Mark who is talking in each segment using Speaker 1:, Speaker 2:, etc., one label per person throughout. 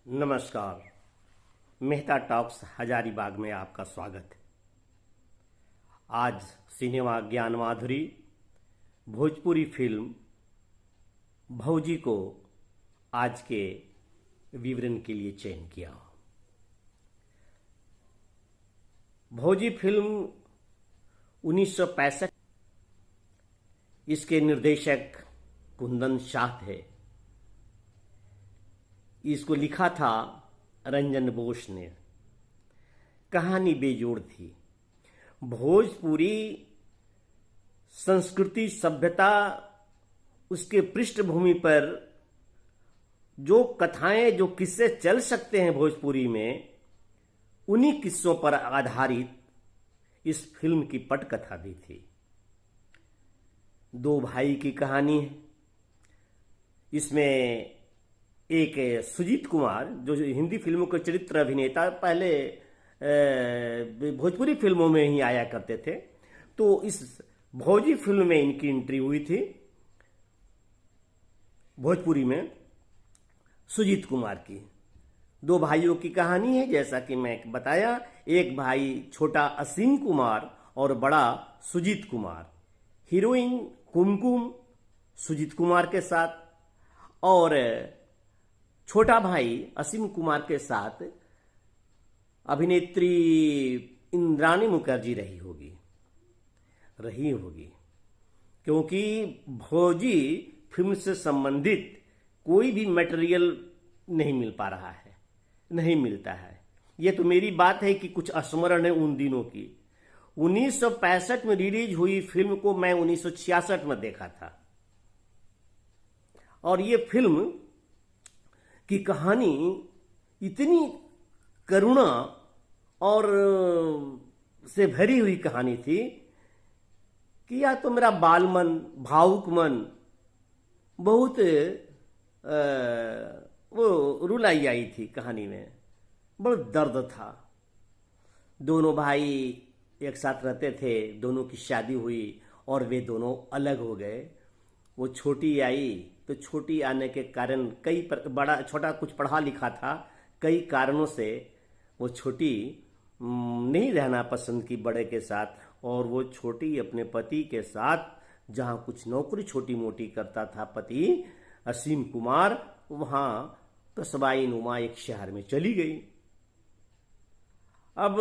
Speaker 1: नमस्कार। मेहता टॉक्स हजारीबाग में आपका स्वागत है। आज सिनेमा ज्ञान माधुरी भोजपुरी फिल्म भौजी को आज के विवरण के लिए चयन किया। भौजी फिल्म 1965, इसके निर्देशक कुंदन शाह थे। इसको लिखा था रंजन बोस ने। कहानी बेजोड़ थी। भोजपुरी संस्कृति सभ्यता, उसके पृष्ठभूमि पर जो कथाएं, जो किस्से चल सकते हैं भोजपुरी में, उन्हीं किस्सों पर आधारित इस फिल्म की पटकथा भी थी। दो भाई की कहानी है। इसमें एक सुजीत कुमार, जो हिंदी फिल्मों के चरित्र अभिनेता, पहले भोजपुरी फिल्मों में ही आया करते थे, तो इस भौजी फिल्म में इनकी एंट्री हुई थी। भोजपुरी में सुजीत कुमार की दो भाइयों की कहानी है। जैसा कि मैं बताया, एक भाई छोटा असीम कुमार और बड़ा सुजीत कुमार। हीरोइन कुमकुम सुजीत कुमार के साथ, और छोटा भाई असीम कुमार के साथ अभिनेत्री इंद्राणी मुखर्जी रही होगी, क्योंकि भौजी फिल्म से संबंधित कोई भी मटेरियल नहीं मिलता है। ये तो मेरी बात है कि कुछ स्मरण है उन दिनों की। 1965 में रिलीज हुई फिल्म को मैं 1966 में देखा था, और ये फिल्म की कहानी इतनी करुणा और से भरी हुई कहानी थी कि या तो मेरा बालमन, भावुक मन बहुत वो रुलाई आई थी। कहानी में बहुत दर्द था। दोनों भाई एक साथ रहते थे, दोनों की शादी हुई और वे दोनों अलग हो गए। वो छोटी आई, तो छोटी आने के कारण बड़ा छोटा कुछ पढ़ा लिखा था, कई कारणों से वो छोटी नहीं रहना पसंद की बड़े के साथ, और वो छोटी अपने पति के साथ, जहाँ कुछ नौकरी छोटी मोटी करता था पति असीम कुमार, वहाँ कस्बाई नुमा एक शहर में चली गई। अब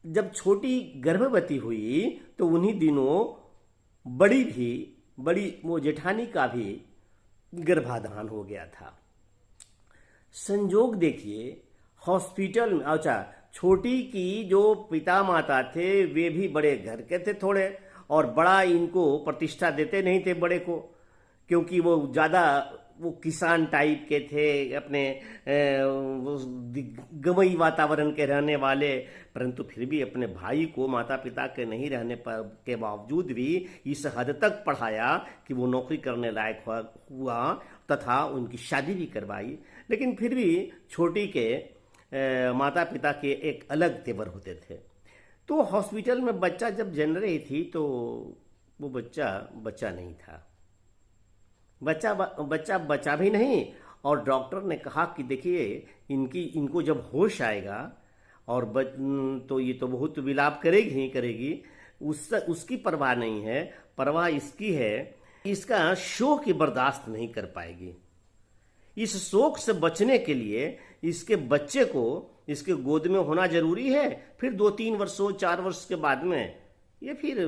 Speaker 1: जब छोटी गर्भवती हुई तो उन्हीं दिनों बड़ी वो जेठानी का भी गर्भाधान हो गया था। संजोग देखिए, हॉस्पिटल में, अच्छा, छोटी की जो पिता माता थे वे भी बड़े घर के थे थोड़े, और बड़ा इनको प्रतिष्ठा देते नहीं थे बड़े को, क्योंकि वो ज़्यादा वो किसान टाइप के थे, अपने गमई वातावरण के रहने वाले, परंतु फिर भी अपने भाई को माता पिता के नहीं रहने पर के बावजूद भी इस हद तक पढ़ाया कि वो नौकरी करने लायक हुआ, तथा उनकी शादी भी करवाई। लेकिन फिर भी छोटी के माता पिता के एक अलग तेवर होते थे। तो हॉस्पिटल में बच्चा जब जन रही थी तो वो बच्चा नहीं था। बच्चा भी नहीं, और डॉक्टर ने कहा कि देखिए, इनको जब होश आएगा और तो ये तो बहुत विलाप करेगी, उसकी परवाह नहीं है। परवाह इसकी है, इसका शोक बर्दाश्त नहीं कर पाएगी। इस शोक से बचने के लिए इसके बच्चे को इसके गोद में होना जरूरी है। फिर 2-3 वर्षों 4 वर्ष के बाद में ये फिर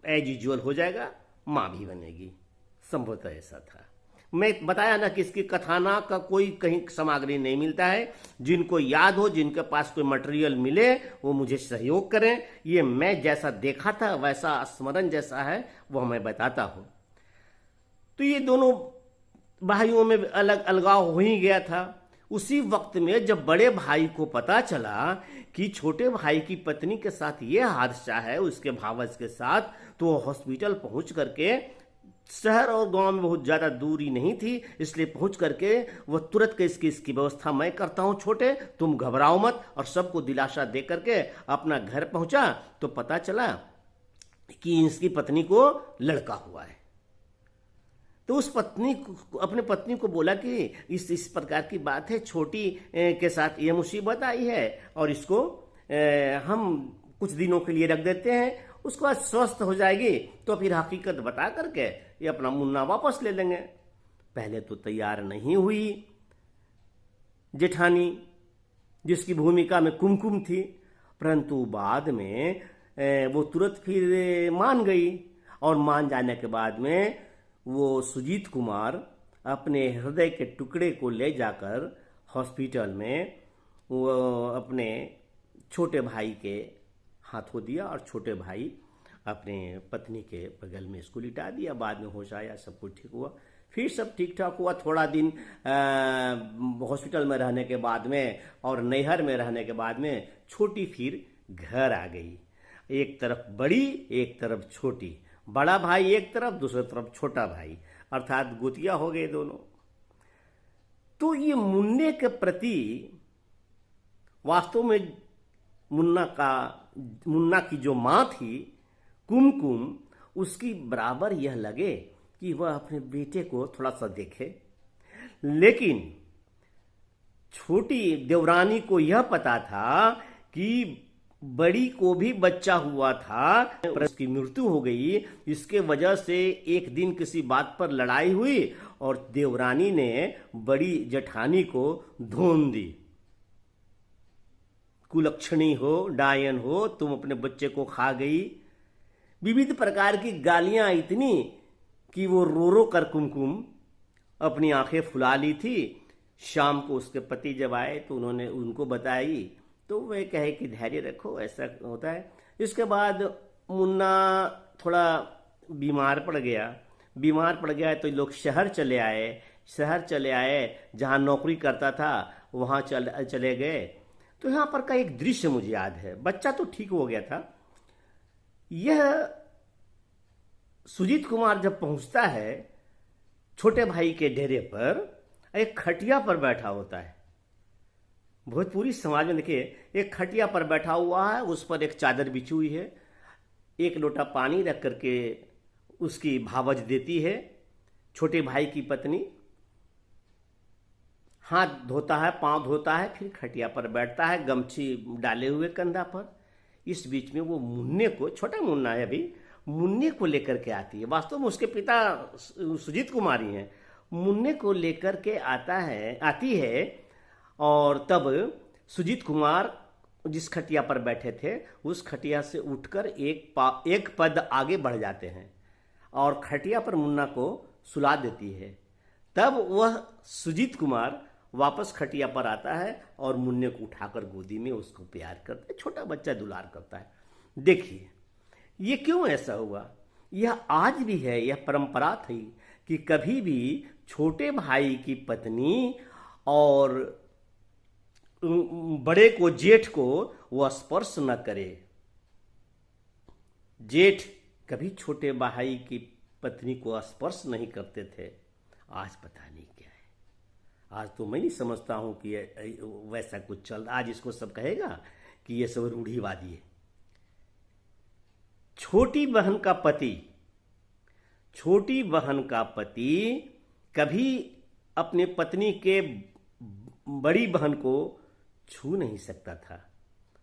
Speaker 1: एज यूजुअल हो जाएगा, माँ भी बनेगी। संभवतः ऐसा था। मैं बताया ना कि इसकी कथानक का कोई कहीं सामग्री नहीं मिलता है। जिनको याद हो, जिनके पास कोई मटेरियल मिले, वो मुझे सहयोग करें। ये मैं जैसा देखा था वैसा स्मरण जैसा है वह मैं बताता हूँ। तो ये दोनों भाइयों में अलगाव हो ही गया था। उसी वक्त में जब बड़े भाई को पता चला कि छोटे भाई की पत्नी के साथ ये हादसा है, उसके भावज के साथ, तो हॉस्पिटल पहुंच करके, शहर और गांव में बहुत ज़्यादा दूरी नहीं थी, इसलिए पहुंच करके वह तुरंत के इसकी व्यवस्था मैं करता हूं छोटे, तुम घबराओ मत, और सबको दिलासा दे करके अपना घर पहुंचा। तो पता चला कि इसकी पत्नी को लड़का हुआ है। तो उस पत्नी अपने पत्नी को बोला कि इस प्रकार की बात है, छोटी के साथ ये मुसीबत आई है और इसको हम कुछ दिनों के लिए रख देते हैं, उसके बाद स्वस्थ हो जाएगी तो फिर हकीकत बता करके ये अपना मुन्ना वापस ले लेंगे। पहले तो तैयार नहीं हुई जेठानी, जिसकी भूमिका में कुमकुम थी, परंतु बाद में वो तुरंत फिर मान गई। और मान जाने के बाद में वो सुजीत कुमार अपने हृदय के टुकड़े को ले जाकर हॉस्पिटल में वो अपने छोटे भाई के हाथों दिया और छोटे भाई अपने पत्नी के बगल में इसको लिटा दिया। बाद में होश आया, सब कुछ ठीक हुआ, फिर सब ठीक ठाक हुआ। थोड़ा दिन हॉस्पिटल में रहने के बाद में और नैहर में रहने के बाद में छोटी फिर घर आ गई। एक तरफ बड़ी, एक तरफ छोटी, बड़ा भाई एक तरफ, दूसरी तरफ छोटा भाई, अर्थात गोतिया हो गए दोनों। तो ये मुन्ने के प्रति वास्तव में मुन्ना की जो माँ थी कुमकुम, उसकी बराबर यह लगे कि वह अपने बेटे को थोड़ा सा देखे। लेकिन छोटी देवरानी को यह पता था कि बड़ी को भी बच्चा हुआ था, पर उसकी मृत्यु हो गई। इसके वजह से एक दिन किसी बात पर लड़ाई हुई और देवरानी ने बड़ी जेठानी को धोन दी, कुलक्षणी हो, डायन हो, तुम अपने बच्चे को खा गई। विविध प्रकार की गालियां इतनी कि वो रो रो कर कुमकुम अपनी आंखें फुला ली थी। शाम को उसके पति जब आए तो उन्होंने उनको बताई, तो वे कहे कि धैर्य रखो, ऐसा होता है। इसके बाद मुन्ना थोड़ा बीमार पड़ गया तो लोग शहर चले आए, जहाँ नौकरी करता था वहाँ चले गए। तो यहाँ पर का एक दृश्य मुझे याद है। बच्चा तो ठीक हो गया था। यह सुजीत कुमार जब पहुंचता है छोटे भाई के डेरे पर, एक खटिया पर बैठा होता है। भोजपुरी समाज में देखिए, एक खटिया पर बैठा हुआ है, उस पर एक चादर बिछी हुई है, एक लोटा पानी रख करके उसकी भावज देती है। छोटे भाई की पत्नी हाथ धोता है, पांव धोता है, फिर खटिया पर बैठता है गमछी डाले हुए कंधा पर। इस बीच में वो मुन्ने को, छोटा मुन्ना है अभी, मुन्ने को लेकर के आती है। वास्तव में उसके पिता सुजीत कुमार ही हैं। मुन्ने को लेकर के आती है और तब सुजीत कुमार जिस खटिया पर बैठे थे उस खटिया से उठकर एक पद आगे बढ़ जाते हैं और खटिया पर मुन्ना को सुला देती है। तब वह सुजीत कुमार वापस खटिया पर आता है और मुन्ने को उठाकर गोदी में उसको प्यार करता है, छोटा बच्चा दुलार करता है। देखिए ये क्यों ऐसा हुआ, यह आज भी है, यह परंपरा थी कि कभी भी छोटे भाई की पत्नी और बड़े को, जेठ को वह स्पर्श न करे। जेठ कभी छोटे भाई की पत्नी को स्पर्श नहीं करते थे। आज पता नहीं क्या है, आज तो मैं नहीं समझता हूं कि वैसा कुछ चल रहा। आज इसको सब कहेगा कि ये सब रूढ़िवादी है। छोटी बहन का पति कभी अपने पत्नी के बड़ी बहन को छू नहीं सकता था,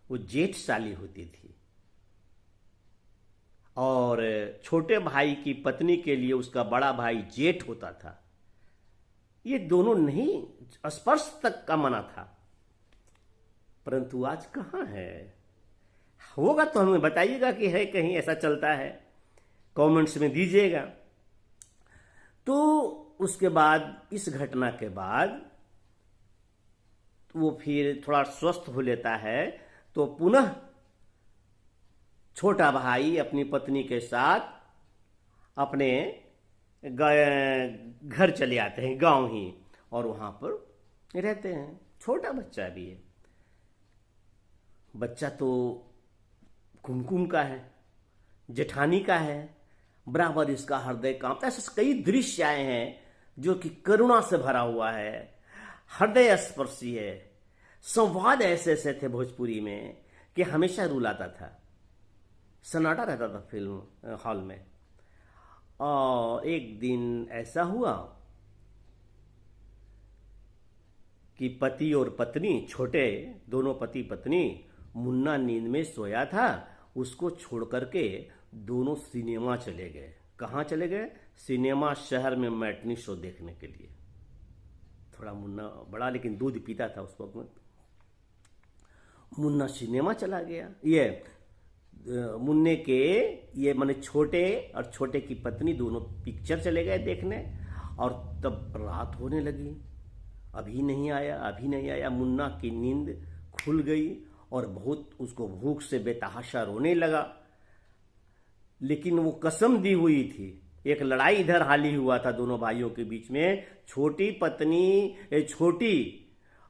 Speaker 1: वो जेठ साली होती थी। और छोटे भाई की पत्नी के लिए उसका बड़ा भाई जेठ होता था। ये दोनों नहीं, स्पर्श तक का मना था। परंतु आज कहां है? होगा तो हमें बताइएगा कि है कहीं ऐसा चलता है, कमेंट्स में दीजिएगा। तो उसके बाद, इस घटना के बाद वो फिर थोड़ा स्वस्थ हो लेता है, तो पुनः छोटा भाई अपनी पत्नी के साथ अपने घर चले आते हैं, गांव ही, और वहां पर रहते हैं। छोटा बच्चा भी है। बच्चा तो कुमकुम का है, जेठानी का है, बराबर इसका हृदय कांपता है। ऐसे कई दृश्य आए हैं जो कि करुणा से भरा हुआ है, हृदय स्पर्शी है। संवाद ऐसे ऐसे थे भोजपुरी में कि हमेशा रुलाता था, सन्नाटा रहता था फिल्म हॉल में। और एक दिन ऐसा हुआ कि पति और पत्नी, छोटे दोनों पति पत्नी, मुन्ना नींद में सोया था, उसको छोड़ करके दोनों सिनेमा चले गए। कहाँ चले गए? सिनेमा शहर में मैटनी शो देखने के लिए। थोड़ा मुन्ना बड़ा लेकिन दूध पीता था उस वक्त में। मुन्ना सिनेमा चला गया। मुन्ने के माने छोटे और छोटे की पत्नी दोनों पिक्चर चले गए देखने। और तब रात होने लगी, अभी नहीं आया। मुन्ना की नींद खुल गई और बहुत उसको भूख से बेतहाशा रोने लगा। लेकिन वो कसम दी हुई थी। एक लड़ाई इधर हाली हुआ था दोनों भाइयों के बीच में। छोटी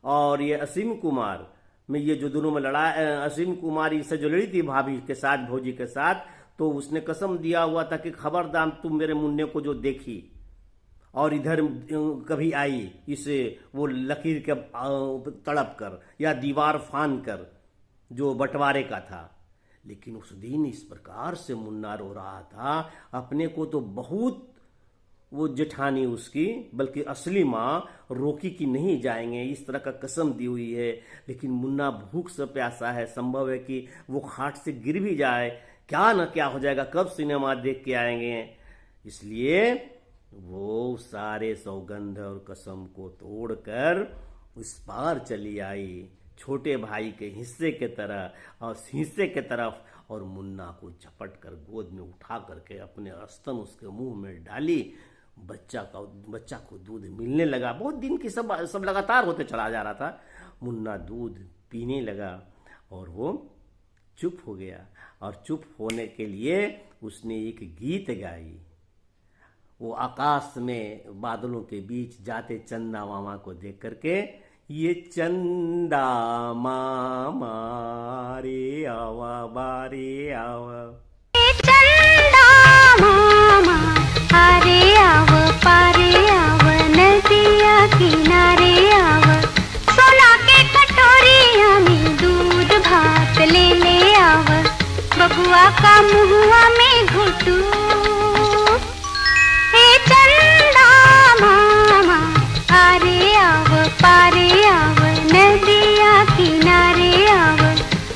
Speaker 1: और ये असीम कुमार में, ये जो दोनों में असीम कुमार इससे जो लड़ी थी भाभी के साथ, भौजी के साथ, तो उसने कसम दिया हुआ था कि खबरदार तुम मेरे मुन्ने को जो देखी और इधर कभी आई, इसे वो लकीर के तड़प कर या दीवार फान कर, जो बंटवारे का था। लेकिन उस दिन इस प्रकार से मुन्ना रो रहा था, अपने को तो बहुत वो जेठानी उसकी, बल्कि असली माँ रोकी कि नहीं जाएंगे, इस तरह का कसम दी हुई है। लेकिन मुन्ना भूख से प्यासा है, संभव है कि वो खाट से गिर भी जाए, क्या न क्या हो जाएगा, कब सिनेमा देख के आएंगे। इसलिए वो सारे सौगंध और कसम को तोड़कर उस पार चली आई, छोटे भाई के हिस्से के तरह और हिस्से के तरफ, और मुन्ना को झपट कर गोद में उठा करके अपने स्तन उसके मुंह में डाली। बच्चा को दूध मिलने लगा। बहुत दिन की सब लगातार होते चला जा रहा था। मुन्ना दूध पीने लगा और वो चुप हो गया। और चुप होने के लिए उसने एक गीत गाई। वो आकाश में बादलों के बीच जाते चंदा मामा को देख करके, ये चंदा मामा रे आवा बारे आवा,
Speaker 2: चंदा मामा अरे आव पारे आव, नदिया किनारे आव, सोना के कटोरिया में दूध भात ले आव, बबुआ का मुहुआ में घुटू। चंदा मामा अरे आव पारे आव, नदिया किनारे आव,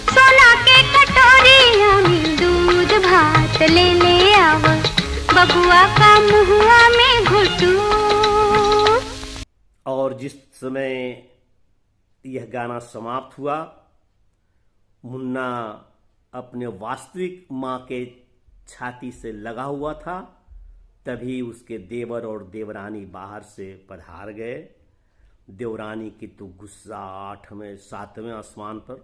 Speaker 2: सोना के कटोरिया में दूध भात ले आव, बबुआ का मुहुआ में घुटू।
Speaker 1: और जिस समय यह गाना समाप्त हुआ, मुन्ना अपने वास्तविक माँ के छाती से लगा हुआ था। तभी उसके देवर और देवरानी बाहर से पधार गए। देवरानी की तो गुस्सा 8वें 7वें आसमान पर।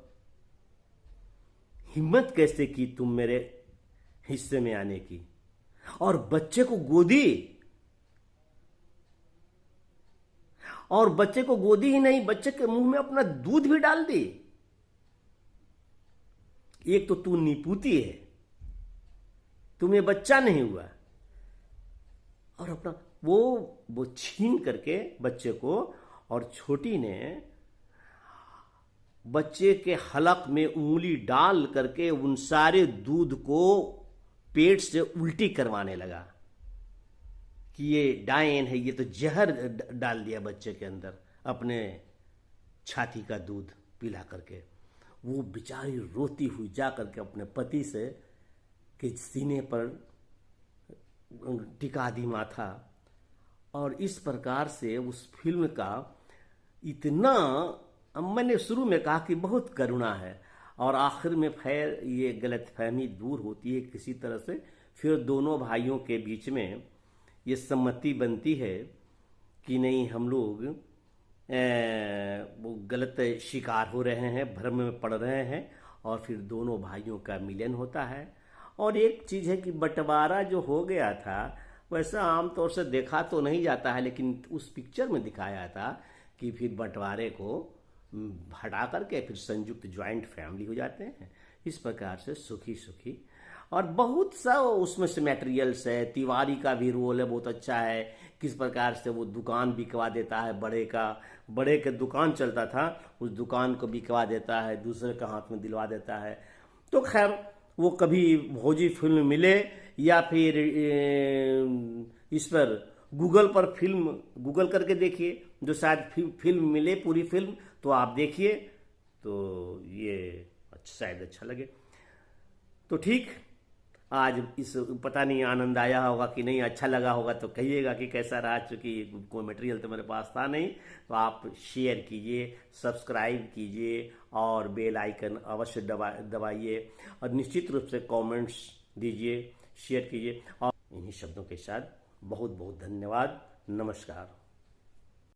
Speaker 1: हिम्मत कैसे की तुम मेरे हिस्से में आने की, और बच्चे को गोदी ही नहीं, बच्चे के मुंह में अपना दूध भी डाल दी। एक तो तू निपुती है, तुम्हें बच्चा नहीं हुआ, और अपना वो छीन करके बच्चे को, और छोटी ने बच्चे के हलक में उंगली डाल करके उन सारे दूध को पेट से उल्टी करवाने लगा कि ये डायन है, ये तो जहर डाल दिया बच्चे के अंदर अपने छाती का दूध पिला करके। वो बेचारी रोती हुई जा करके अपने पति से के सीने पर टिका दी माथा। और इस प्रकार से उस फिल्म का इतना, मैंने शुरू में कहा कि बहुत करुणा है, और आखिर में खैर ये गलतफहमी दूर होती है किसी तरह से। फिर दोनों भाइयों के बीच में ये सम्मति बनती है कि नहीं, हम लोग वो गलत शिकार हो रहे हैं, भ्रम में पड़ रहे हैं, और फिर दोनों भाइयों का मिलन होता है। और एक चीज़ है कि बंटवारा जो हो गया था, वैसा आमतौर से देखा तो नहीं जाता है, लेकिन उस पिक्चर में दिखाया था कि फिर बंटवारे को हटा करके फिर संयुक्त ज्वाइंट फैमिली हो जाते हैं। इस प्रकार से सुखी सुखी, और बहुत सा उसमें से मटेरियल्स है। तिवारी का भी रोल है, बहुत अच्छा है, किस प्रकार से वो दुकान बिकवा देता है, बड़े के दुकान चलता था, उस दुकान को बिकवा देता है, दूसरे के हाथ में दिलवा देता है। तो खैर वो कभी भोजी फिल्म मिले या फिर इस पर गूगल पर फिल्म गूगल करके देखिए, जो शायद फिल्म मिले, पूरी फिल्म तो आप देखिए, तो ये शायद अच्छा लगे। तो ठीक, आज इस पता नहीं आनंद आया होगा कि नहीं, अच्छा लगा होगा तो कहिएगा कि कैसा रहा, चूँकि कोई मटेरियल तो मेरे पास था नहीं। तो आप शेयर कीजिए, सब्सक्राइब कीजिए और बेल आइकन अवश्य दबाइए और निश्चित रूप से कमेंट्स दीजिए, शेयर कीजिए। और इन्हीं शब्दों के साथ बहुत बहुत धन्यवाद, नमस्कार।